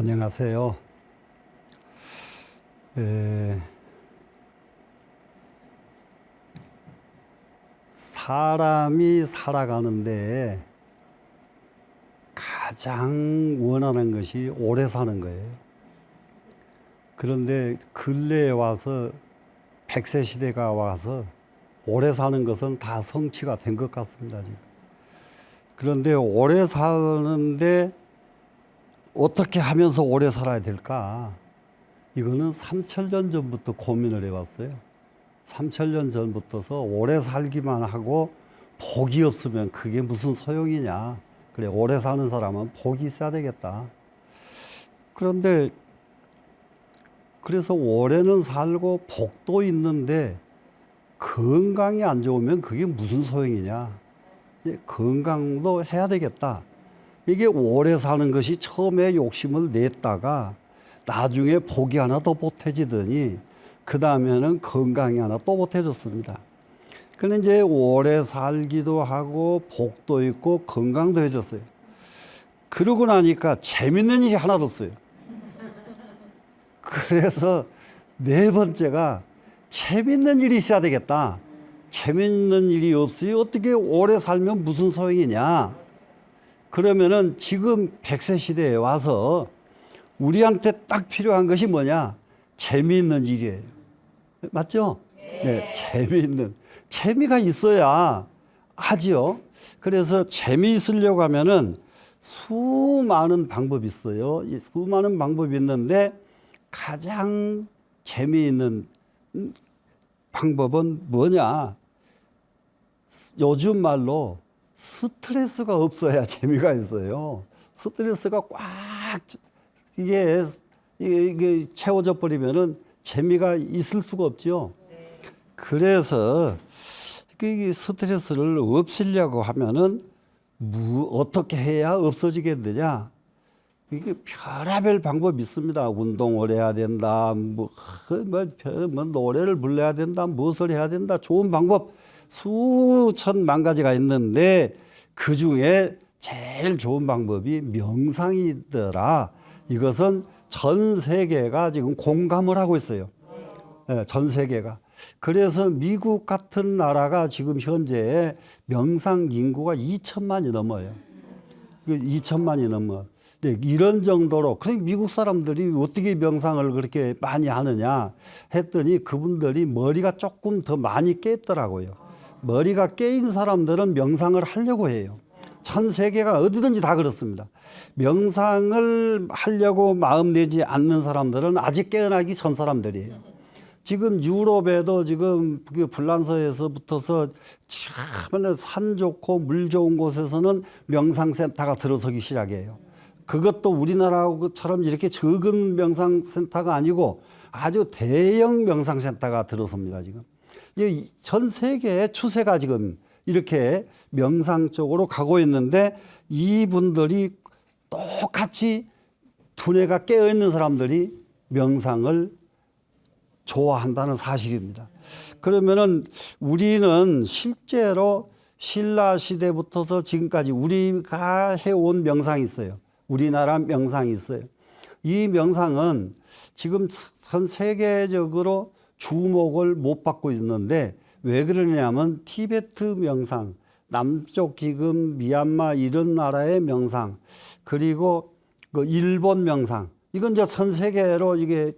안녕하세요. 사람이 살아가는데 가장 원하는 것이 오래 사는 거예요. 그런데 근래에 와서 100세 시대가 와서 오래 사는 것은 다 성취가 된 것 같습니다, 지금. 그런데 오래 사는데 어떻게 하면서 오래 살아야 될까? 이거는 3000년 전부터 고민을 해왔어요. 3000년 전부터서 오래 살기만 하고 복이 없으면 그게 무슨 소용이냐. 그래, 오래 사는 사람은 복이 있어야 되겠다. 그런데 그래서 오래는 살고 복도 있는데 건강이 안 좋으면 그게 무슨 소용이냐. 건강도 해야 되겠다. 이게 오래 사는 것이 처음에 욕심을 냈다가 나중에 복이 하나 더 보태지더니 그 다음에는 건강이 하나 또 보태졌습니다. 근데 이제 오래 살기도 하고 복도 있고 건강도 해졌어요. 그러고 나니까 재밌는 일이 하나도 없어요. 그래서 네 번째가 재밌는 일이 있어야 되겠다. 재밌는 일이 없이 어떻게 오래 살면 무슨 소용이냐. 그러면은 지금 100세 시대에 와서 우리한테 딱 필요한 것이 뭐냐? 재미있는 일이에요. 맞죠? 네, 재미가 있어야 하지요. 그래서 재미있으려고 하면은 수많은 방법이 있어요. 이 수많은 방법이 있는데 가장 재미있는 방법은 뭐냐? 요즘 말로 스트레스가 없어야 재미가 있어요. 스트레스가 꽉 이게 채워져 버리면은 재미가 있을 수가 없죠. 그래서 이 스트레스를 없애려고 하면은 어떻게 해야 없어지겠느냐? 이게 별의별 방법이 있습니다. 운동을 해야 된다, 노래를 불러야 된다, 무엇을 해야 된다, 좋은 방법 수천만 가지가 있는데 그 중에 제일 좋은 방법이 명상이더라. 이것은 전 세계가 지금 공감을 하고 있어요. 네, 전 세계가. 그래서 미국 같은 나라가 지금 현재 명상 인구가 2천만이 넘어요. 2천만이 넘어. 네, 이런 정도로. 그래서 미국 사람들이 어떻게 명상을 그렇게 많이 하느냐 했더니 그분들이 머리가 조금 더 많이 깼더라고요. 머리가 깨인 사람들은 명상을 하려고 해요. 전 세계가 어디든지 다 그렇습니다. 명상을 하려고 마음 내지 않는 사람들은 아직 깨어나기 전 사람들이에요. 지금 유럽에도 지금 불란서에서부터서 참 산 좋고 물 좋은 곳에서는 명상센터가 들어서기 시작해요. 그것도 우리나라처럼 이렇게 적은 명상센터가 아니고 아주 대형 명상센터가 들어섭니다, 지금. 전 세계의 추세가 지금 이렇게 명상 쪽으로 가고 있는데 이분들이 똑같이 두뇌가 깨어있는 사람들이 명상을 좋아한다는 사실입니다. 그러면은 우리는 실제로 신라 시대부터서 지금까지 우리가 해온 명상이 있어요. 우리나라 명상이 있어요. 이 명상은 지금 전 세계적으로 주목을 못 받고 있는데 왜 그러냐면 티베트 명상, 남쪽 지금 미얀마 이런 나라의 명상, 그리고 그 일본 명상, 이건 이제 전 세계로 이게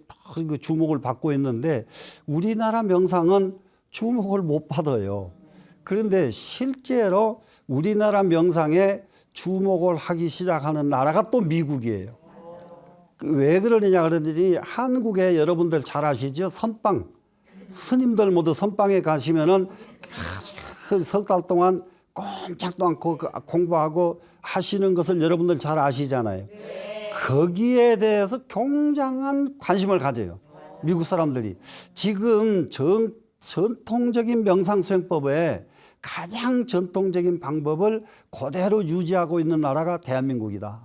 주목을 받고 있는데 우리나라 명상은 주목을 못 받아요. 그런데 실제로 우리나라 명상에 주목을 하기 시작하는 나라가 또 미국이에요. 왜 그러느냐 그러더니 한국에 여러분들 잘 아시죠? 선방. 스님들 모두 선방에 가시면은 석 달 동안 꼼짝도 않고 공부하고 하시는 것을 여러분들 잘 아시잖아요. 거기에 대해서 굉장한 관심을 가져요. 미국 사람들이. 지금 전통적인 명상수행법에 가장 전통적인 방법을 그대로 유지하고 있는 나라가 대한민국이다.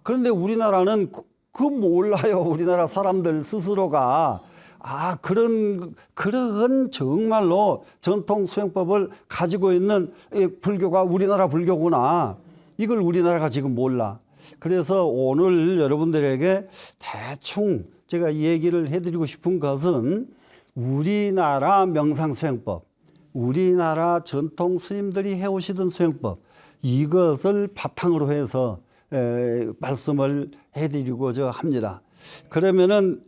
그런데 우리나라는 그거 몰라요. 우리나라 사람들 스스로가. 그런 정말로 전통 수행법을 가지고 있는 불교가 우리나라 불교구나. 이걸 우리나라가 지금 몰라. 그래서 오늘 여러분들에게 대충 제가 이 얘기를 해드리고 싶은 것은 우리나라 명상수행법, 우리나라 전통 스님들이 해오시던 수행법, 이것을 바탕으로 해서 말씀을 해드리고자 합니다. 그러면은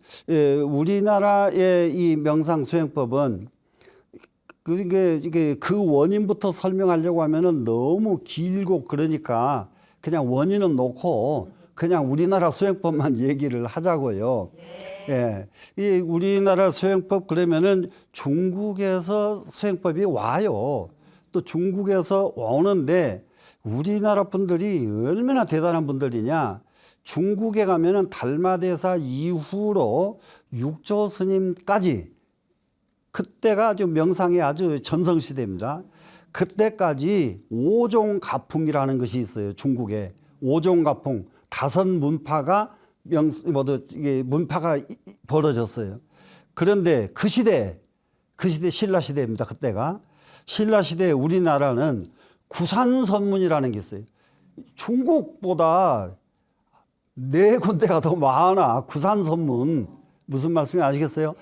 우리나라의 이 명상수행법은 이게 그 원인부터 설명하려고 하면은 너무 길고 그러니까 그냥 원인은 놓고 그냥 우리나라 수행법만 얘기를 하자고요. 예. 이 우리나라 수행법 그러면은 중국에서 수행법이 와요. 또 중국에서 오는데 우리나라 분들이 얼마나 대단한 분들이냐. 중국에 가면은 달마대사 이후로 육조 스님까지 그때가 아주 명상의 아주 전성시대입니다. 그때까지 오종가풍이라는 것이 있어요. 중국에. 오종가풍, 5문파가 이게 문파가 벌어졌어요. 그런데 그 시대 신라시대입니다. 그때가. 신라시대에 우리나라는 구산선문이라는 게 있어요. 중국보다 4군데가 더 많아. 구산선문. 무슨 말씀인지 아시겠어요?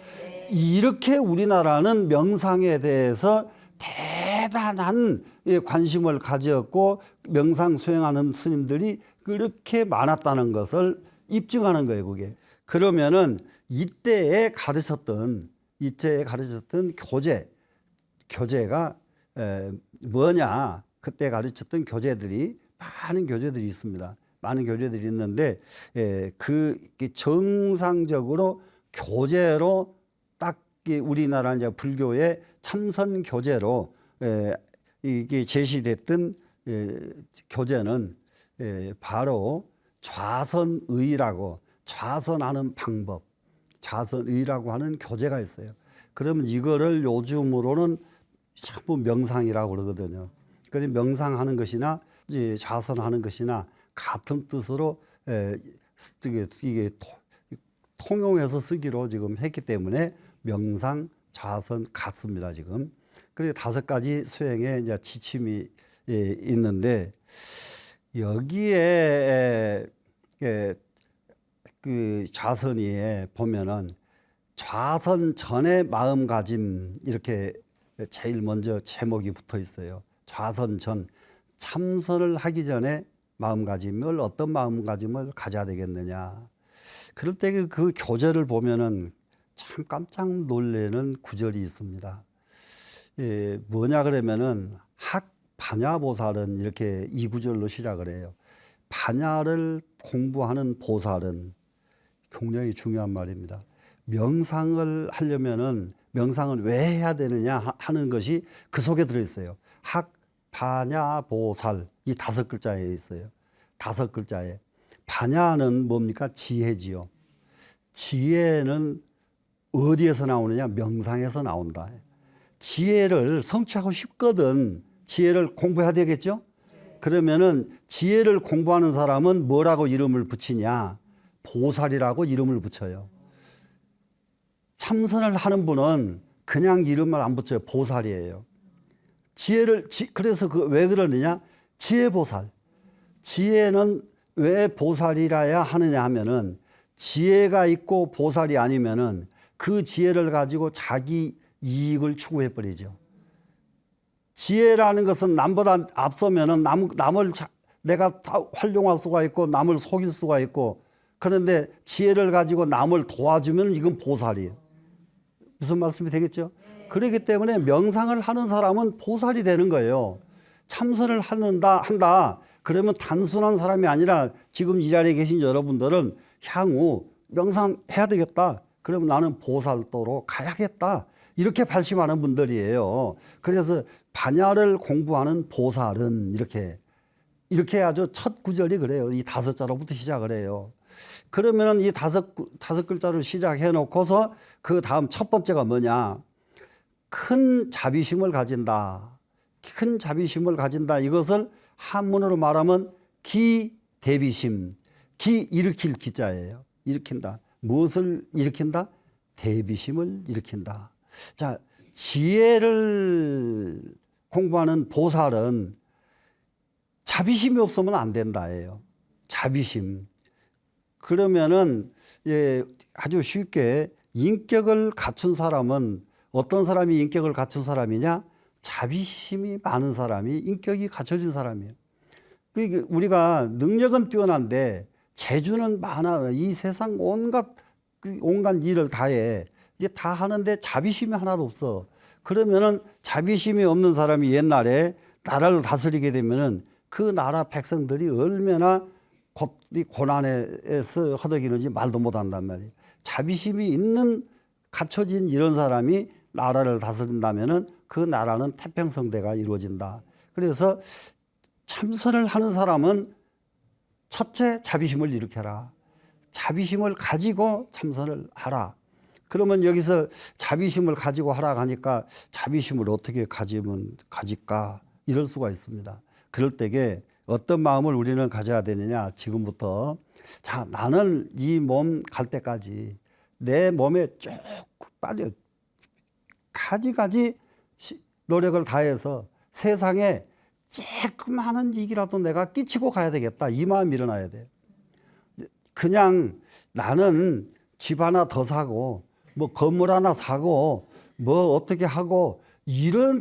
이렇게 우리나라는 명상에 대해서 대단한 관심을 가졌고 명상 수행하는 스님들이 그렇게 많았다는 것을 입증하는 거예요, 그게. 그러면은 이때에 가르쳤던 교재가 뭐냐? 그때 가르쳤던 교재들이 많은 교재들이 있습니다. 많은 교재들이 있는데 그 정상적으로 교재로 딱 우리나라 이제 불교의 참선 교재로 이게 제시됐던 교재는 바로 좌선의라고, 좌선하는 방법, 좌선의라고 하는 교재가 있어요. 그러면 이거를 요즘으로는 전부 명상이라고 그러거든요. 그래서 명상하는 것이나 좌선하는 것이나 같은 뜻으로 이게 통용해서 쓰기로 지금 했기 때문에 명상, 좌선 같습니다, 지금. 그리고 5가지 수행의 이제 지침이 있는데 여기에 그 좌선위에 보면은 좌선 전의 마음가짐 이렇게 제일 먼저 제목이 붙어 있어요. 좌선 전, 참선을 하기 전에 마음가짐을 어떤 마음가짐을 가져야 되겠느냐. 그럴 때 그 교재를 보면은 참 깜짝 놀라는 구절이 있습니다. 뭐냐 그러면은 학반야보살은 이렇게 이 구절로 시작을 해요. 반야를 공부하는 보살은 굉장히 중요한 말입니다. 명상을 하려면은 명상을 왜 해야 되느냐 하는 것이 그 속에 들어있어요. 학반야보살 이 5글자에 있어요. 5글자에. 반야는 뭡니까? 지혜지요. 지혜는 어디에서 나오느냐? 명상에서 나온다. 지혜를 성취하고 싶거든. 지혜를 공부해야 되겠죠? 그러면은 지혜를 공부하는 사람은 뭐라고 이름을 붙이냐? 보살이라고 이름을 붙여요. 참선을 하는 분은 그냥 이름을 안 붙여요. 보살이에요. 그래서 왜 그러느냐? 지혜보살. 지혜는 왜 보살이라야 하느냐 하면은 지혜가 있고 보살이 아니면은 그 지혜를 가지고 자기 이익을 추구해 버리죠. 지혜라는 것은 남보다 앞서면은 남을 내가 다 활용할 수가 있고 남을 속일 수가 있고 그런데 지혜를 가지고 남을 도와주면 이건 보살이에요. 무슨 말씀이 되겠죠? 그렇기 때문에 명상을 하는 사람은 보살이 되는 거예요. 참선을 한다. 그러면 단순한 사람이 아니라 지금 이 자리에 계신 여러분들은 향후 명상해야 되겠다. 그러면 나는 보살도로 가야겠다. 이렇게 발심하는 분들이에요. 그래서 반야를 공부하는 보살은 이렇게 아주 첫 구절이 그래요. 이 5자로부터 시작을 해요. 그러면 이 5글자로 시작해 놓고서 그 다음 첫 번째가 뭐냐? 큰 자비심을 가진다. 큰 자비심을 가진다. 이것을 한문으로 말하면 기대비심. 일으킬 기자예요. 일으킨다. 무엇을 일으킨다? 대비심을 일으킨다. 자, 지혜를 공부하는 보살은 자비심이 없으면 안 된다예요. 자비심. 그러면은 아주 쉽게 인격을 갖춘 사람은 어떤 사람이 인격을 갖춘 사람이냐? 자비심이 많은 사람이 인격이 갖춰진 사람이에요. 우리가 능력은 뛰어난데 재주는 많아. 이 세상 온갖 일을 다 해. 이제 다 하는데 자비심이 하나도 없어. 그러면은 자비심이 없는 사람이 옛날에 나라를 다스리게 되면은 그 나라 백성들이 얼마나 이 고난에서 허덕이는지 말도 못한단 말이에요. 자비심이 있는 갖춰진 이런 사람이 나라를 다스린다면은 그 나라는 태평성대가 이루어진다. 그래서 참선을 하는 사람은 첫째 자비심을 일으켜라. 자비심을 가지고 참선을 하라. 그러면 여기서 자비심을 가지고 하라 하니까 자비심을 어떻게 가질까 이럴 수가 있습니다. 그럴 때에 어떤 마음을 우리는 가져야 되느냐. 지금부터 자, 나는 이 몸 갈 때까지 내 몸에 조금 빨리 가지가지 노력을 다해서 세상에 조그마한 이익이라도 내가 끼치고 가야 되겠다. 이 마음이 일어나야 돼요. 그냥 나는 집 하나 더 사고 뭐 건물 하나 사고 뭐 어떻게 하고 이런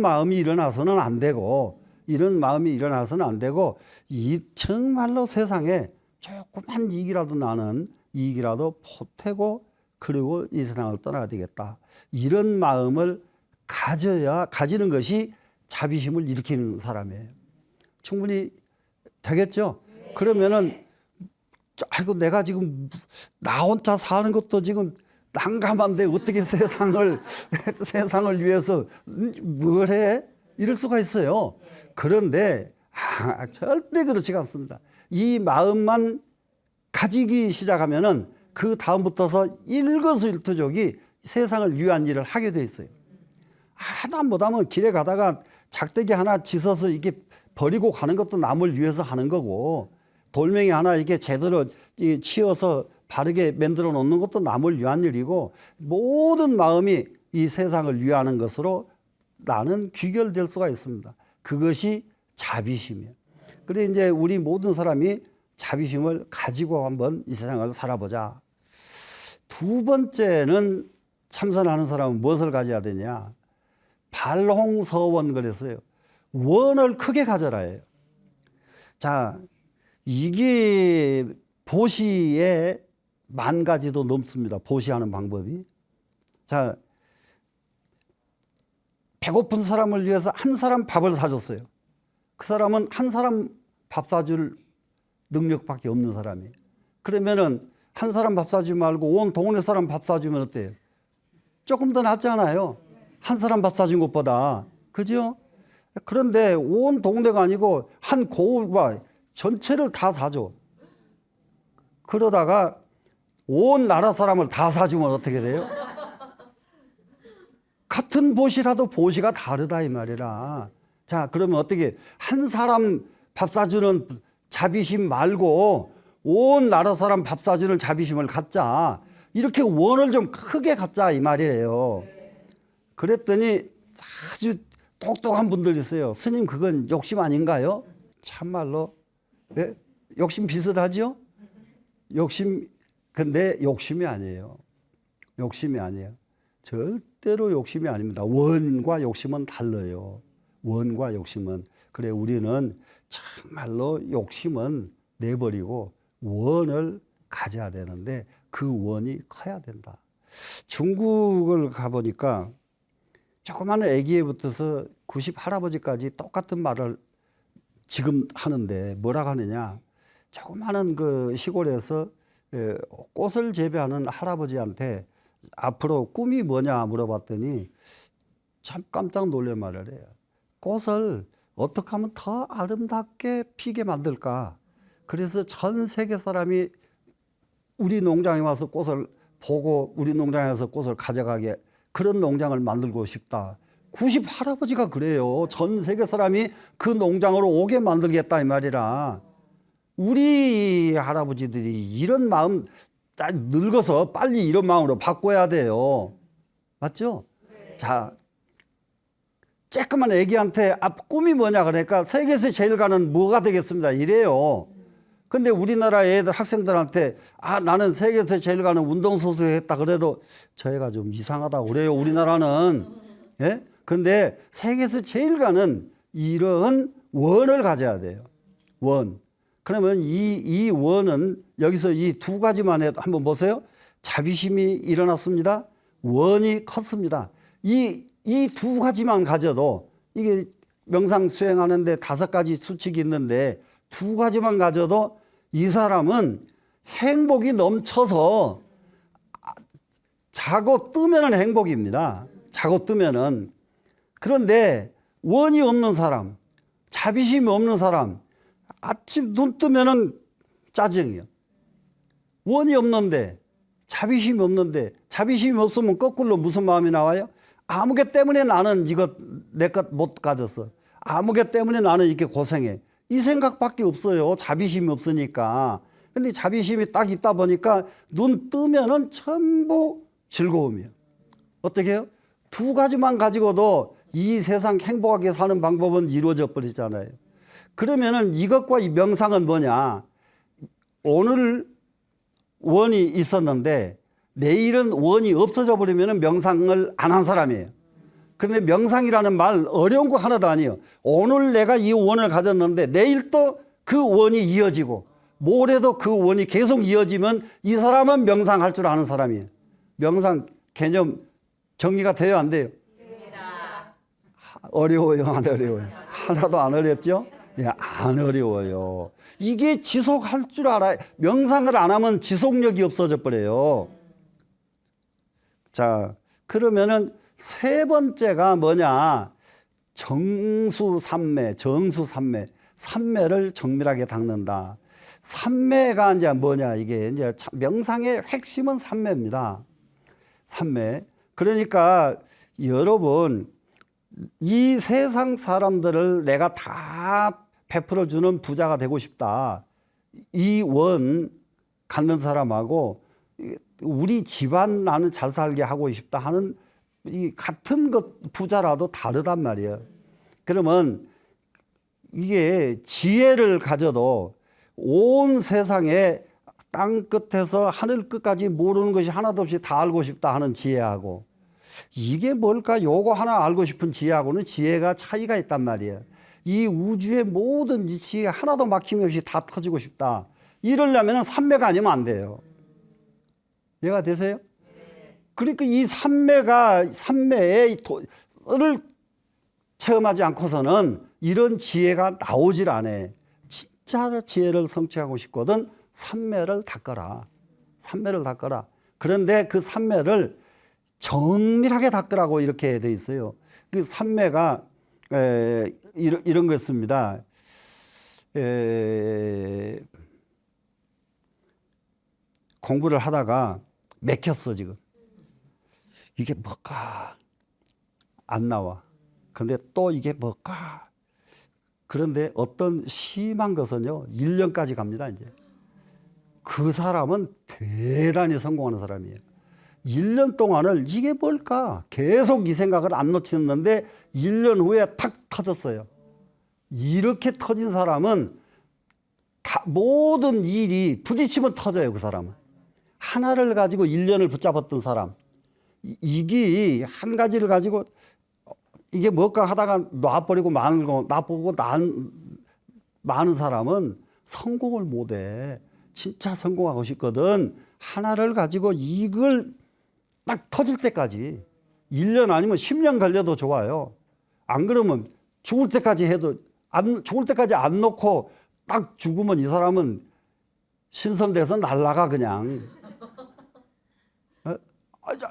마음이 일어나서는 안 되고 이런 마음이 일어나서는 안 되고 이 정말로 세상에 조그만 이익이라도 나는 이익이라도 보태고 그리고 이 세상을 떠나야 되겠다. 이런 마음을 가지는 것이 자비심을 일으키는 사람이에요. 충분히 되겠죠? 그러면은 아이고 내가 지금 나 혼자 사는 것도 지금 난감한데 어떻게 세상을 위해서 뭘 해? 이럴 수가 있어요. 그런데 절대 그렇지 않습니다. 이 마음만 가지기 시작하면은 그 다음부터서 일거수일투족이 세상을 위한 일을 하게 돼 있어요. 하다 못하면 길에 가다가 작대기 하나 짖어서 이게 버리고 가는 것도 남을 위해서 하는 거고 돌멩이 하나 이게 제대로 치어서 바르게 만들어 놓는 것도 남을 위한 일이고 모든 마음이 이 세상을 위하는 것으로 나는 귀결될 수가 있습니다. 그것이 자비심이에요. 그래 이제 우리 모든 사람이 자비심을 가지고 한번 이 세상을 살아보자. 두 번째는 참선하는 사람은 무엇을 가져야 되냐? 발홍서원 그랬어요. 원을 크게 가져라 해요. 자, 이게 보시에 10,000가지도 넘습니다. 보시하는 방법이. 자, 배고픈 사람을 위해서 한 사람 밥을 사줬어요. 그 사람은 한 사람 밥 사줄 능력밖에 없는 사람이에요. 그러면은 한 사람 밥 사주지 말고 온 동네 사람 밥 사주면 어때요? 조금 더 낫잖아요. 한 사람 밥 사준 것보다. 그죠? 그런데 온 동네가 아니고 한 고을과 전체를 다 사줘. 그러다가 온 나라 사람을 다 사주면 어떻게 돼요? 같은 보시라도 보시가 다르다 이 말이라. 자, 그러면 어떻게 한 사람 밥 사주는 자비심 말고 온 나라 사람 밥 사주는 자비심을 갖자. 이렇게 원을 좀 크게 갖자 이 말이에요. 그랬더니 아주 똑똑한 분들 있어요. 스님 그건 욕심 아닌가요? 참말로 네? 욕심 비슷하죠? 욕심 근데 욕심이 아니에요. 욕심이 아니에요. 절대로 욕심이 아닙니다. 원과 욕심은 달라요. 원과 욕심은. 그래 우리는 정말로 욕심은 내버리고 원을 가져야 되는데 그 원이 커야 된다. 중국을 가보니까 조그마한 아기에부터서 90 할아버지까지 똑같은 말을 지금 하는데 뭐라고 하느냐. 조그마한 그 시골에서 꽃을 재배하는 할아버지한테 앞으로 꿈이 뭐냐 물어봤더니 참 깜짝 놀랄 말을 해요. 꽃을 어떻게 하면 더 아름답게 피게 만들까. 그래서 전 세계 사람이 우리 농장에 와서 꽃을 보고 우리 농장에 와서 꽃을 가져가게 그런 농장을 만들고 싶다. 90 할아버지가 그래요. 전 세계 사람이 그 농장으로 오게 만들겠다 이 말이라. 우리 할아버지들이 이런 마음 늙어서 빨리 이런 마음으로 바꿔야 돼요. 맞죠? 네. 자, 쬐끄만 애기한테 꿈이 뭐냐 그러니까 세계에서 제일 가는 뭐가 되겠습니다. 이래요. 근데 우리나라 애들 학생들한테 나는 세계에서 제일 가는 운동선수 했다 그래도 저희가 좀 이상하다고 그래요. 우리나라는. 예? 근데 세계에서 제일 가는 이런 원을 가져야 돼요. 원. 그러면 이 원은 여기서 이 두 가지만 해도 한번 보세요. 자비심이 일어났습니다. 원이 컸습니다. 이 두 가지만 가져도 이게 명상 수행하는데 5가지 수칙이 있는데 2가지만 가져도 이 사람은 행복이 넘쳐서 자고 뜨면은 행복입니다. 자고 뜨면은. 그런데 원이 없는 사람, 자비심이 없는 사람, 아침 눈 뜨면은 짜증이요. 원이 없는데, 자비심이 없는데, 자비심이 없으면 거꾸로 무슨 마음이 나와요? 아무개 때문에 나는 이거 내 것 못 가졌어. 아무개 때문에 나는 이렇게 고생해. 이 생각밖에 없어요. 자비심이 없으니까. 근데 자비심이 딱 있다 보니까 눈 뜨면은 전부 즐거움이에요. 어떻게 해요? 2가지만 가지고도 이 세상 행복하게 사는 방법은 이루어져 버리잖아요. 그러면은 이것과 이 명상은 뭐냐? 오늘 원이 있었는데 내일은 원이 없어져 버리면은 명상을 안 한 사람이에요. 그런데 명상이라는 말 어려운 거 하나도 아니에요. 오늘 내가 이 원을 가졌는데 내일 또 그 원이 이어지고 모레도 그 원이 계속 이어지면 이 사람은 명상할 줄 아는 사람이에요. 명상 개념 정리가 돼요, 안 돼요? 됩니다. 어려워요, 안 어려워요? 하나도 안 어렵죠? 예, 안 어려워요. 이게 지속할 줄 알아요. 명상을 안 하면 지속력이 없어져 버려요. 자, 그러면은 3번째가 뭐냐? 정수삼매, 정수삼매. 삼매를 정밀하게 닦는다. 삼매가 이제 뭐냐? 이게 이제 명상의 핵심은 삼매입니다. 삼매. 그러니까 여러분, 이 세상 사람들을 내가 다 베풀어주는 부자가 되고 싶다. 이 원 갖는 사람하고 우리 집안 나는 잘 살게 하고 싶다 하는 이 같은 것 부자라도 다르단 말이에요. 그러면 이게 지혜를 가져도 온 세상에 땅 끝에서 하늘 끝까지 모르는 것이 하나도 없이 다 알고 싶다 하는 지혜하고 이게 뭘까? 요거 하나 알고 싶은 지혜하고는 지혜가 차이가 있단 말이에요. 이 우주의 모든 지혜 하나도 막힘없이 다 터지고 싶다. 이러려면 삼매가 아니면 안 돼요. 이해가 되세요? 그러니까 이 삼매의 를 체험하지 않고서는 이런 지혜가 나오질 않아. 진짜 지혜를 성취하고 싶거든 삼매를 닦아라. 삼매를 닦아라. 그런데 그 삼매를 정밀하게 닦으라고 이렇게 돼 있어요. 그 삼매가 이런 것입니다. 공부를 하다가 맥혔어 지금. 이게 뭘까? 안 나와. 근데 또 이게 뭘까? 그런데 어떤 심한 것은요 1년까지 갑니다. 이제 그 사람은 대단히 성공하는 사람이에요. 1년 동안을 이게 뭘까? 계속 이 생각을 안 놓치는데 1년 후에 탁 터졌어요. 이렇게 터진 사람은 모든 일이 부딪히면 터져요. 그 사람은. 하나를 가지고 1년을 붙잡았던 사람. 이게 한 가지를 가지고 이게 뭘까 하다가 놔버리고 놔보고 많은 사람은 성공을 못해. 진짜 성공하고 싶거든. 하나를 가지고 이걸 딱 터질 때까지 1년 아니면 10년 걸려도 좋아요. 안 그러면 죽을 때까지 해도 죽을 때까지 안 놓고 딱 죽으면 이 사람은 신선돼서 날아가 그냥.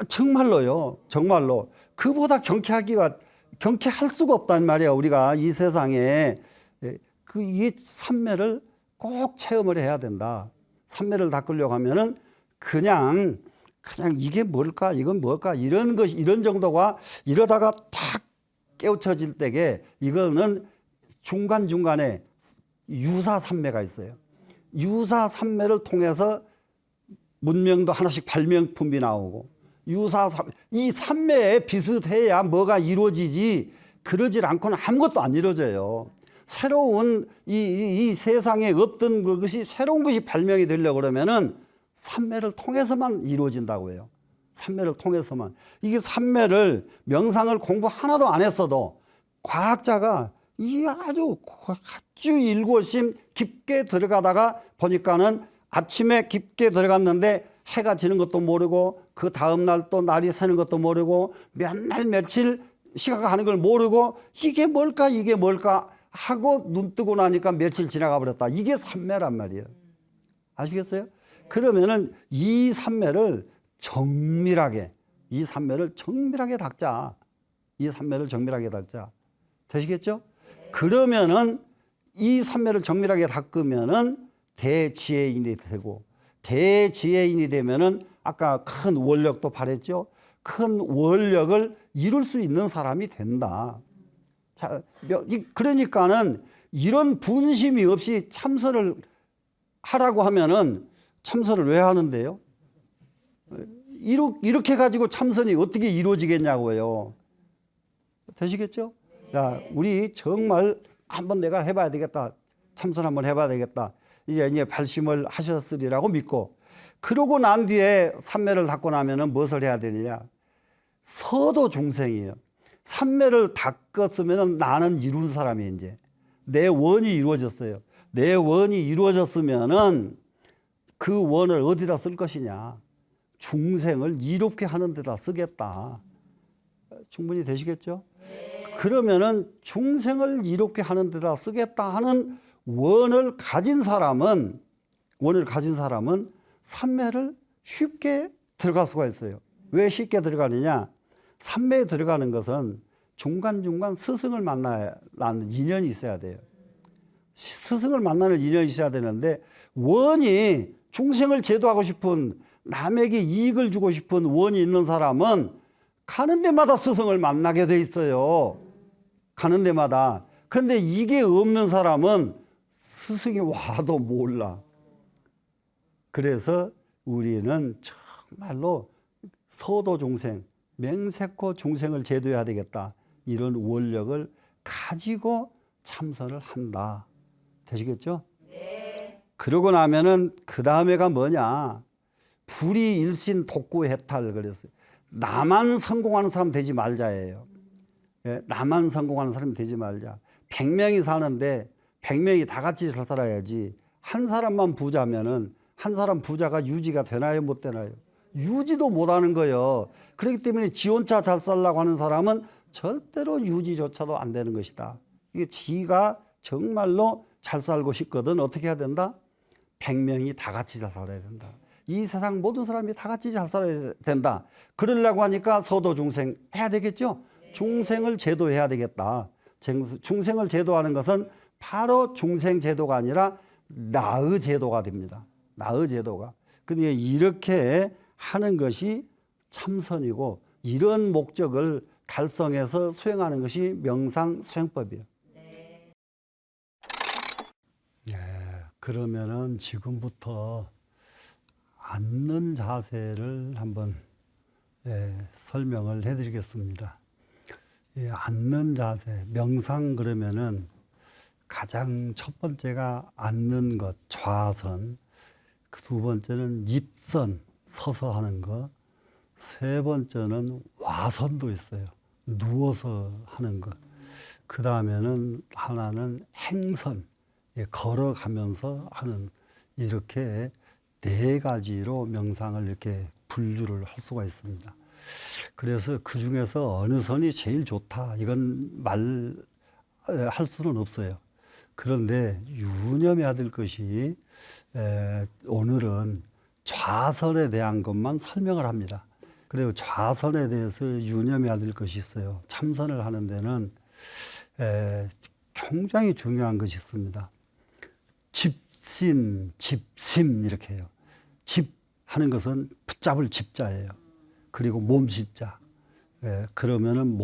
정말로요. 정말로. 그보다 경쾌할 수가 없단 말이야. 우리가 이 세상에 이 삼매를 꼭 체험을 해야 된다. 삼매를 닦으려고 하면은 그냥 이게 뭘까? 이건 뭘까? 이런 정도가 이러다가 탁 깨우쳐질 때에 이거는 중간중간에 유사삼매가 있어요. 유사삼매를 통해서 문명도 하나씩 발명품이 나오고 이 삼매에 비슷해야 뭐가 이루어지지 그러질 않고는 아무것도 안 이루어져요. 새로운 이 세상에 어떤 것이 새로운 것이 발명이 되려고 그러면은 삼매를 통해서만 이루어진다고 해요. 삼매를 통해서만. 이게 삼매를 명상을 공부 하나도 안 했어도 과학자가 이 아주 일고심 깊게 들어가다가 보니까는 아침에 깊게 들어갔는데 해가 지는 것도 모르고 그 다음날 또 날이 새는 것도 모르고 몇 날 며칠 시간 가는 걸 모르고 이게 뭘까 하고 눈 뜨고 나니까 며칠 지나가 버렸다. 이게 삼매란 말이에요. 아시겠어요? 그러면은 이 삼매를 정밀하게 닦자. 이 삼매를 정밀하게 닦자. 되시겠죠? 그러면은 이 삼매를 정밀하게 닦으면은 대지혜인이 되고, 대지혜인이 되면은 아까 큰 원력도 발했죠. 큰 원력을 이룰 수 있는 사람이 된다. 자, 그러니까는 이런 분심이 없이 참선을 하라고 하면은 참선을 왜 하는데요? 이렇게 가지고 참선이 어떻게 이루어지겠냐고요. 되시겠죠? 자, 우리 정말 한번 내가 해봐야 되겠다. 참선 한번 해봐야 되겠다. 이제 발심을 하셨으리라고 믿고, 그러고 난 뒤에 삼매를 닦고 나면은 무엇을 해야 되느냐? 서도 중생이에요. 삼매를 닦았으면 나는 이룬 사람이 이제 내 원이 이루어졌어요. 내 원이 이루어졌으면은 그 원을 어디다 쓸 것이냐? 중생을 이롭게 하는 데다 쓰겠다. 충분히 되시겠죠? 그러면은 중생을 이롭게 하는 데다 쓰겠다 하는 원을 가진 사람은 삼매를 쉽게 들어갈 수가 있어요. 왜 쉽게 들어가느냐? 삼매에 들어가는 것은 중간중간 스승을 만나는 인연이 있어야 돼요. 스승을 만나는 인연이 있어야 되는데, 원이 중생을 제도하고 싶은, 남에게 이익을 주고 싶은 원이 있는 사람은 가는 데마다 스승을 만나게 돼 있어요. 가는 데마다. 그런데 이게 없는 사람은 스승이 와도 몰라. 그래서 우리는 정말로 서도 중생, 맹세코 중생을 제도해야 되겠다. 이런 원력을 가지고 참선을 한다. 되시겠죠? 네. 그러고 나면은 그 다음에가 뭐냐? 불이일신 독구해탈 그랬어요. 나만 성공하는 사람 되지 말자예요. 예, 나만 성공하는 사람 되지 말자. 100명이 사는데 100명이 다 같이 잘 살아야지. 한 사람만 부자면은 한 사람 부자가 유지가 되나요? 못 되나요? 유지도 못하는 거예요. 그렇기 때문에 지 혼자 잘 살려고 하는 사람은 절대로 유지조차도 안 되는 것이다. 이게 지가 정말로 잘 살고 싶거든 어떻게 해야 된다? 100명이 다 같이 잘 살아야 된다. 이 세상 모든 사람이 다 같이 잘 살아야 된다. 그러려고 하니까 서도 중생 해야 되겠죠? 중생을 제도해야 되겠다. 중생을 제도하는 것은 바로 중생 제도가 아니라 나의 제도가 됩니다. 나의 제도가. 근데 이렇게 하는 것이 참선이고, 이런 목적을 달성해서 수행하는 것이 명상 수행법이에요. 네. 예, 그러면은 지금부터 앉는 자세를 한번 설명을 해드리겠습니다. 앉는 자세, 명상 그러면은 가장 첫 번째가 앉는 것, 좌선. 그 두 번째는 입선, 서서 하는 것. 세 번째는 와선도 있어요. 누워서 하는 것. 그 다음에는 하나는 행선, 걸어가면서 하는, 이렇게 네 가지로 명상을 이렇게 분류를 할 수가 있습니다. 그래서 그 중에서 어느 선이 제일 좋다, 이건 말할 수는 없어요. 그런데 유념해야 될 것이, 오늘은 좌선에 대한 것만 설명을 합니다. 그리고 좌선에 대해서 유념해야 될 것이 있어요. 참선을 하는 데는 굉장히 중요한 것이 있습니다. 집신, 집심 이렇게 해요. 집하는 것은 붙잡을 집자예요. 그리고 몸짓자. 그러면은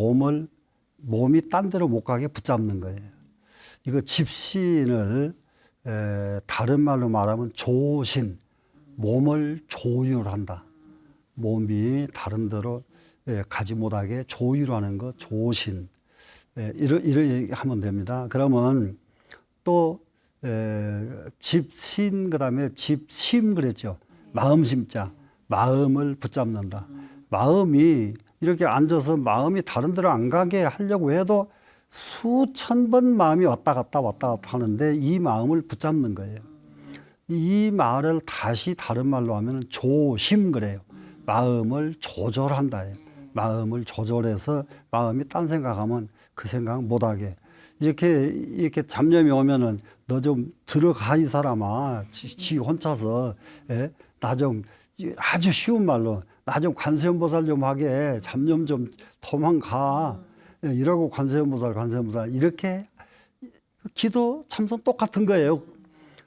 몸이 딴 데로 못 가게 붙잡는 거예요. 이거 집신을 다른 말로 말하면 조신, 몸을 조율한다. 몸이 다른 데로 가지 못하게 조율하는 거, 조신. 이렇게 하면 됩니다. 그러면 또 집신 그다음에 집심 그랬죠. 마음심자. 마음을 붙잡는다. 마음이 이렇게 앉아서 마음이 다른 데로 안 가게 하려고 해도 수천 번 마음이 왔다 갔다 하는데 이 마음을 붙잡는 거예요. 이 말을 다시 다른 말로 하면 조심 그래요. 마음을 조절한다. 마음을 조절해서 마음이 딴 생각하면 그 생각 못하게. 이렇게 잡념이 오면은 너 좀 들어가 이 사람아. 지 혼자서 나 좀 아주 쉬운 말로 나 좀 관세음보살 좀 하게. 잡념 좀 도망가. 이러고 관세음보살 이렇게 기도 참선 똑같은 거예요.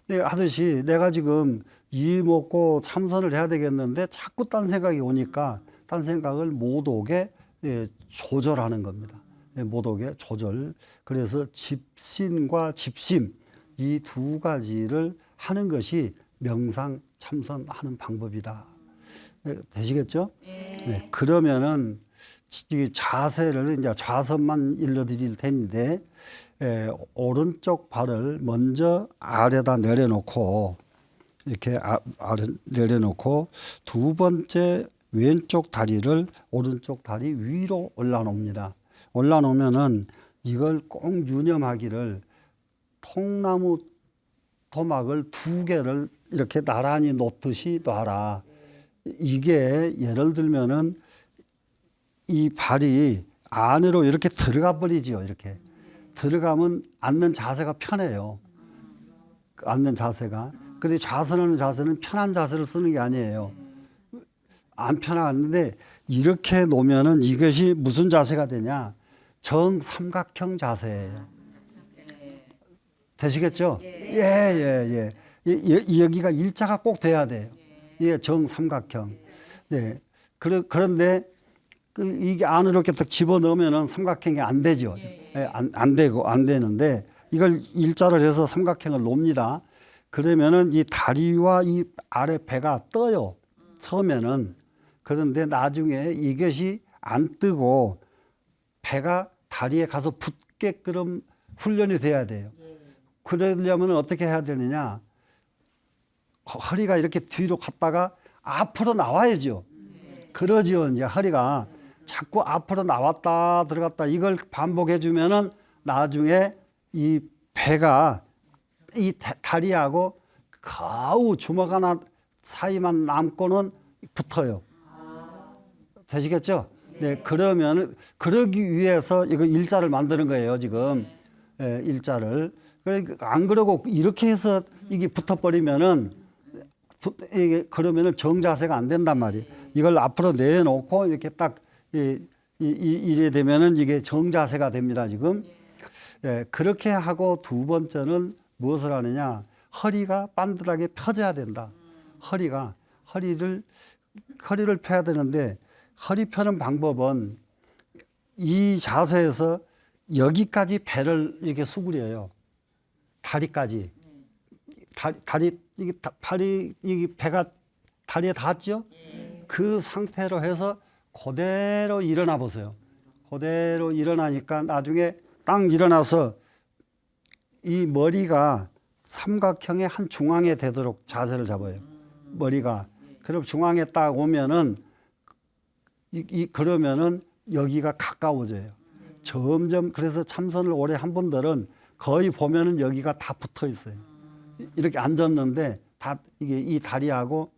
하듯이 내가 지금 이 먹고 참선을 해야 되겠는데 자꾸 딴 생각이 오니까 딴 생각을 못 오게 조절하는 겁니다. 못 오게 조절. 그래서 집신과 집심 이 두 가지를 하는 것이 명상 참선하는 방법이다. 되시겠죠? 네. 그러면은 이 자세를 이제 좌선만 일러드릴 텐데 오른쪽 발을 먼저 아래다 내려놓고 이렇게 아래 내려놓고 두 번째 왼쪽 다리를 오른쪽 다리 위로 올라놓습니다. 올라놓으면은 이걸 꼭 유념하기를 통나무 토막을 두 개를 이렇게 나란히 놓듯이 놔라. 이게 예를 들면은 이 발이 안으로 이렇게 들어가 버리지요. 이렇게 들어가면 앉는 자세가 편해요. 앉는 자세가. 근데 좌선하는 자세는 편한 자세를 쓰는 게 아니에요. 안 편한데 이렇게 놓으면은 이것이 무슨 자세가 되냐? 정삼각형 자세예요. 되시겠죠? 예. 여기가 일자가 꼭 돼야 돼요. 이게 정삼각형. 네. 그런데 이게 안으로 이렇게 딱 집어넣으면은 삼각형이 안 되죠. 안 되는데 이걸 일자를 해서 삼각형을 놓습니다. 그러면은 이 다리와 이 아래 배가 떠요. 처음에는. 그런데 나중에 이것이 안 뜨고 배가 다리에 가서 붙게끔 훈련이 돼야 돼요. 그러려면 어떻게 해야 되느냐? 허리가 이렇게 뒤로 갔다가 앞으로 나와야죠. 그러지요. 이제 허리가 자꾸 앞으로 나왔다 들어갔다 이걸 반복해 주면은 나중에 이 배가 이 다리하고 겨우 주먹 하나 사이만 남고는 붙어요. 되시겠죠? 네. 그러면 그러기 위해서 이거 일자를 만드는 거예요. 지금 일자를. 안 그러고 이렇게 해서 이게 붙어버리면은 이게 그러면은 정자세가 안 된단 말이에요. 이걸 앞으로 내놓고 이렇게 딱 이래 되면은 이게 정자세가 됩니다. 지금. 그렇게 하고 두 번째는 무엇을 하느냐? 허리가 반듯하게 펴져야 된다. 허리를 펴야 되는데 허리 펴는 방법은 이 자세에서 여기까지 배를 이렇게 수그려요. 다리까지. 이게 배가 다리에 닿았죠? 그 상태로 해서 그대로 일어나 보세요. 그대로 일어나니까 나중에 딱 일어나서 이 머리가 삼각형의 한 중앙에 되도록 자세를 잡아요. 머리가. 그럼 중앙에 딱 오면은 그러면은 여기가 가까워져요. 점점 그래서 참선을 오래 한 분들은 거의 보면은 여기가 다 붙어 있어요. 이렇게 앉았는데 다 이게 이 다리하고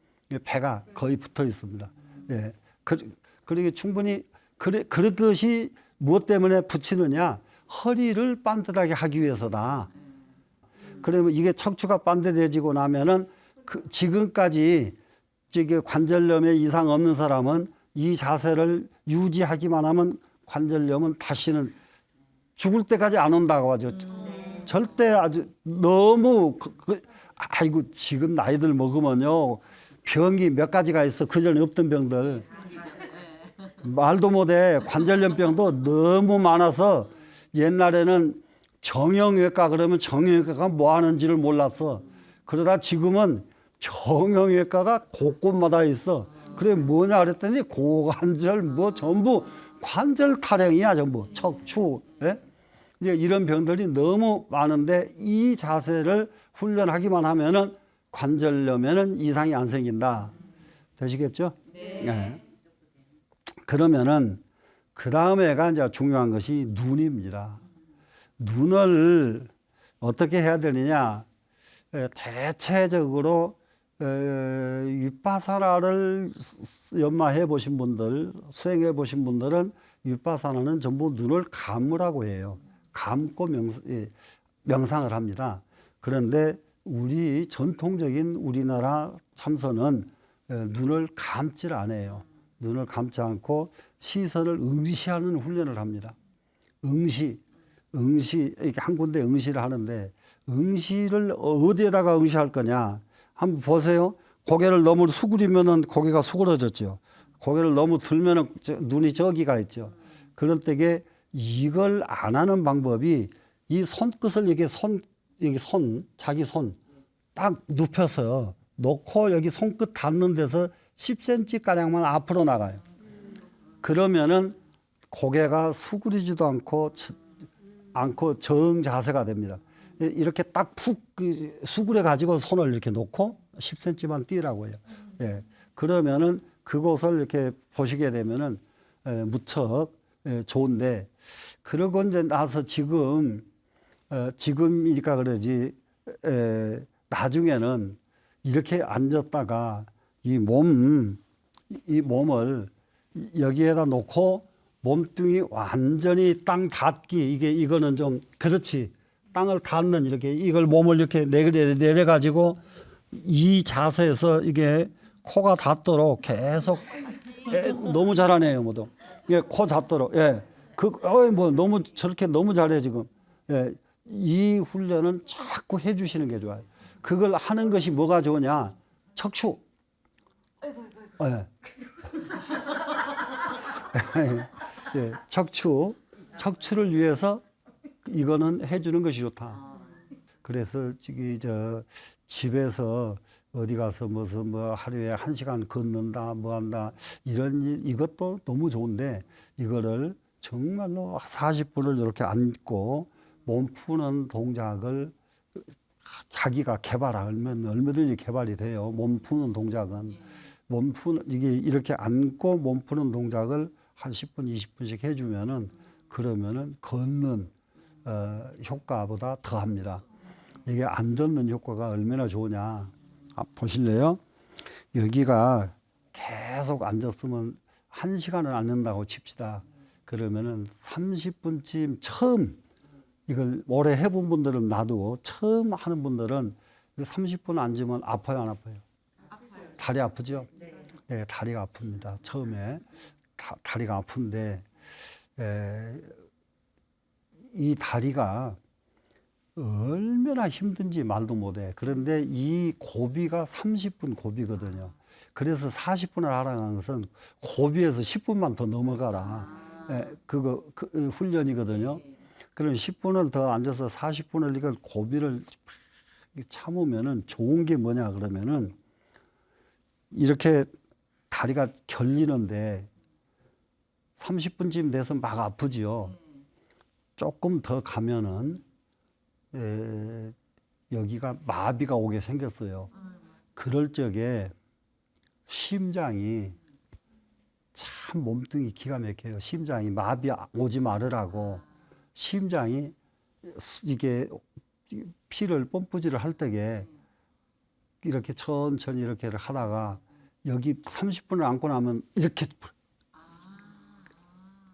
배가 거의 붙어 있습니다. 예. 그러게 충분히 그것이 무엇 때문에 붙이느냐? 허리를 반듯하게 하기 위해서다. 그러면 이게 척추가 반듯해지고 나면은 지금까지 관절염에 이상 없는 사람은 이 자세를 유지하기만 하면 관절염은 다시는 죽을 때까지 안 온다고 하죠. 절대 아주 너무 아이고 지금 나이들 먹으면요 병이 몇 가지가 있어. 그전에 없던 병들 말도 못해. 관절염병도 너무 많아서 옛날에는 정형외과 그러면 정형외과가 뭐 하는지를 몰랐어. 그러다 지금은 정형외과가 곳곳마다 있어. 그래 뭐냐 그랬더니 고관절 뭐 전부 관절 타령이야 전부 척추. 예? 이제 이런 병들이 너무 많은데 이 자세를 훈련하기만 하면은 관절염에는 이상이 안 생긴다. 되시겠죠? 네. 그러면은 그 다음에가 이제 중요한 것이 눈입니다. 눈을 어떻게 해야 되느냐? 대체적으로 윗바사나를 연마해 보신 분들, 수행해 보신 분들은 윗바사나는 전부 눈을 감으라고 해요. 감고 명상을 합니다. 그런데 우리 전통적인 우리나라 참선은 눈을 감질 않아요. 눈을 감지 않고 시선을 응시하는 훈련을 합니다. 응시 이렇게 한 군데 응시를 하는데 응시를 어디에다가 응시할 거냐? 한번 보세요. 고개를 너무 수그리면은 고개가 수그러졌죠. 고개를 너무 들면은 눈이 저기가 있죠. 그럴 때에 이걸 안 하는 방법이 이 손끝을 이렇게 자기 손 딱 눕혀서 놓고 여기 손끝 닿는 데서 10cm 가량만 앞으로 나가요. 그러면은 고개가 수그리지도 않고 정자세가 됩니다. 이렇게 딱 푹 수그려 가지고 손을 이렇게 놓고 10cm만 띄라고 해요. 예. 그러면은 그곳을 이렇게 보시게 되면은 무척 좋은데, 그러고 이제 나서 지금이니까 그러지, 나중에는 이렇게 앉았다가 이 몸을 여기에다 놓고 몸뚱이 완전히 땅 닿기, 이거는 좀 그렇지. 땅을 닿는 이렇게 이걸 몸을 이렇게 내려 가지고 이 자세에서 이게 코가 닿도록 계속 너무 잘하네요, 모두. 예, 코 닿도록. 예. 너무 저렇게 너무 잘해 지금. 예. 이 훈련은 자꾸 해 주시는 게 좋아요. 그걸 하는 것이 뭐가 좋으냐? 척추. 예. 예, 척추를 위해서 이거는 해주는 것이 좋다. 그래서 집에서 어디 가서 무슨 하루에 1시간 걷는다, 뭐 한다, 이것도 너무 좋은데, 이거를 정말로 40분을 이렇게 앉고 몸 푸는 동작을 자기가 개발하면 얼마든지 개발이 돼요. 몸 푸는 동작은. 이게 이렇게 앉고 몸 푸는 동작을 한 10분, 20분씩 해주면은, 그러면은 걷는 효과보다 더 합니다. 이게 안 걷는 효과가 얼마나 좋으냐. 보실래요? 여기가 계속 앉았으면 1시간을 앉는다고 칩시다. 그러면은 30분쯤 처음, 이걸 오래 해본 분들은 놔두고 처음 하는 분들은 30분 앉으면 아파요, 안 아파요? 아파요. 다리 아프죠? 네, 다리가 아픕니다. 처음에 다리가 아픈데, 이 다리가 얼마나 힘든지 말도 못해. 그런데 이 고비가 30분 고비거든요. 그래서 40분을 하라는 것은 고비에서 10분만 더 넘어가라. 그거 훈련이거든요. 그럼 10분을 더 앉아서 40분을 이걸 고비를 참으면은 좋은 게 뭐냐 그러면은, 이렇게 다리가 결리는데 30분쯤 돼서 막 아프지요. 조금 더 가면은 여기가 마비가 오게 생겼어요. 그럴 적에 심장이 참 몸뚱이 기가 막혀요. 심장이 마비 오지 말으라고 심장이 이게 피를 펌프질을 할 때에 이렇게 천천히 이렇게 하다가 여기 30분을 앉고 나면 이렇게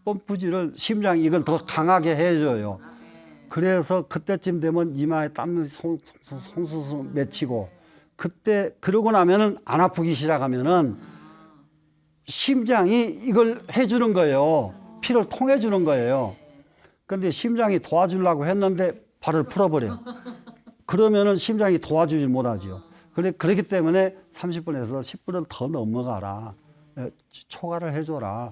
펌프질을 심장이 이걸 더 강하게 해줘요. 그래서 그때쯤 되면 이마에 땀이 송송송 맺히고, 그러고 나면은 안 아프기 시작하면은 심장이 이걸 해주는 거예요. 피를 통해주는 거예요. 근데 심장이 도와주려고 했는데 발을 풀어버려요. 그러면은 심장이 도와주지 못하죠. 그렇기 때문에 30분에서 10분을 더 넘어가라. 초과를 해줘라.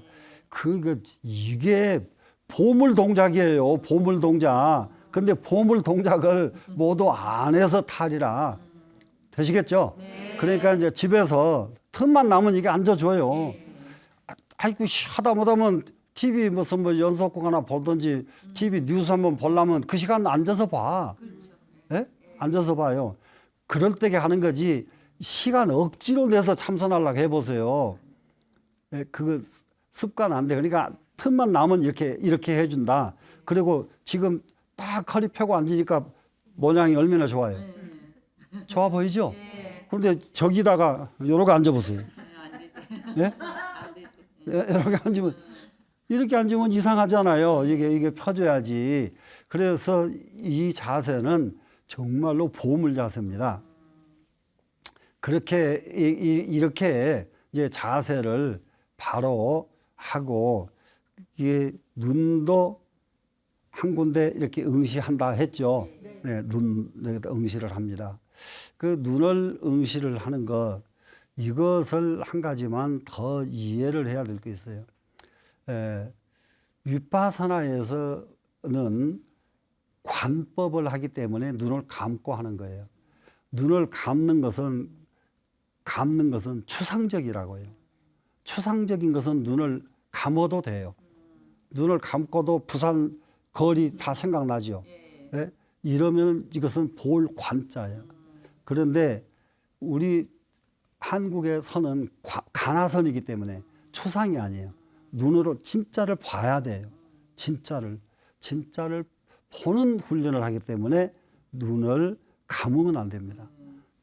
이게 보물 동작이에요. 보물 동작. 근데 보물 동작을 모두 안 해서 탈이라. 되시겠죠? 네. 그러니까 이제 집에서 틈만 나면 이게 앉아줘요. 아이고, 하다 못하면 TV 무슨 뭐 연속극 하나 보든지 TV 뉴스 한번 보려면 그 시간 앉아서 봐. 예? 앉아서 봐요. 그럴 때게 하는 거지 시간 억지로 내서 참선하려고 해보세요. 예, 그거 습관 안 돼. 그러니까 틈만 나면 이렇게 해준다. 그리고 지금 딱 허리 펴고 앉으니까 모양이 얼마나 좋아요. 좋아 보이죠? 그런데 저기다가 요렇게 앉아보세요. 예? 이렇게 앉으면 이상하잖아요. 이게 펴줘야지. 그래서 이 자세는 정말로 보물 자세입니다. 그렇게 이렇게 이제 자세를 바로 하고 이게 눈도 한 군데 이렇게 응시한다 했죠. 네, 눈에다 응시를 합니다. 그 눈을 응시를 하는 것 이것을 한 가지만 더 이해를 해야 될 게 있어요. 위파사나에서는 관법을 하기 때문에 눈을 감고 하는 거예요. 눈을 감는 것은 추상적이라고요. 추상적인 것은 눈을 감아도 돼요. 눈을 감고도 부산 거리 다 생각나죠. 예? 이러면 이것은 볼 관자예요. 그런데 우리 한국에서는 가나선이기 때문에 추상이 아니에요. 눈으로 진짜를 봐야 돼요. 진짜를 보는 훈련을 하기 때문에 눈을 감으면 안 됩니다.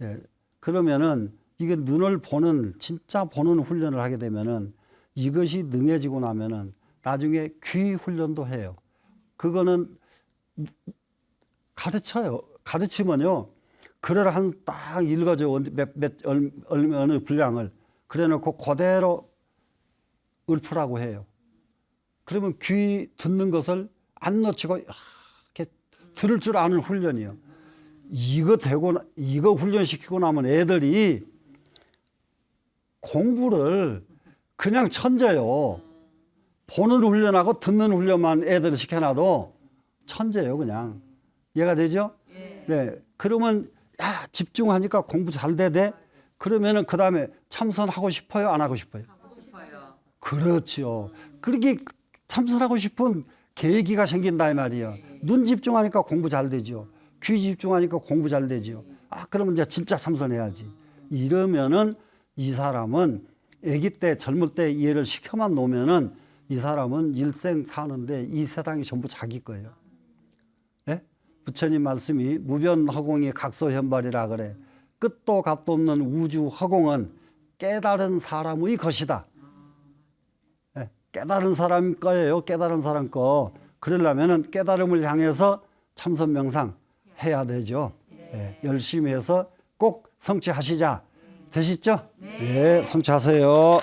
예. 그러면은 이게 눈을 보는 진짜 보는 훈련을 하게 되면은 이것이 능해지고 나면은 나중에 귀 훈련도 해요. 그거는 가르치면요. 글을 딱 읽어줘. 어느 분량을. 그래 놓고 그대로 읊으라고 해요. 그러면 귀 듣는 것을 안 놓치고 이렇게 들을 줄 아는 훈련이요. 이거 훈련시키고 나면 애들이 공부를 그냥 천재요. 보는 훈련하고 듣는 훈련만 애들을 시켜놔도 천재요, 그냥. 이해가 되죠? 네. 그러면 집중하니까 공부 잘 돼. 그러면은 그 다음에 참선하고 싶어요, 안 하고 싶어요? 하고 싶어요. 그렇죠. 그렇게 참선하고 싶은 계기가 생긴다 이 말이에요. 눈 집중하니까 공부 잘 되죠. 귀 집중하니까 공부 잘 되죠. 그러면 이제 진짜 참선해야지. 이러면은 이 사람은 아기 때 젊을 때 이해를 시켜만 놓으면은 이 사람은 일생 사는데 이 세상이 전부 자기 거예요. 예? 부처님 말씀이 무변허공이 각소현발이라 그래. 끝도 값도 없는 우주 허공은 깨달은 사람의 것이다. 예? 깨달은 사람 거예요. 깨달은 사람 거. 그러려면은 깨달음을 향해서 참선 명상 해야 되죠. 예, 열심히 해서 꼭 성취하시자. 되시죠? 네, 성취하세요.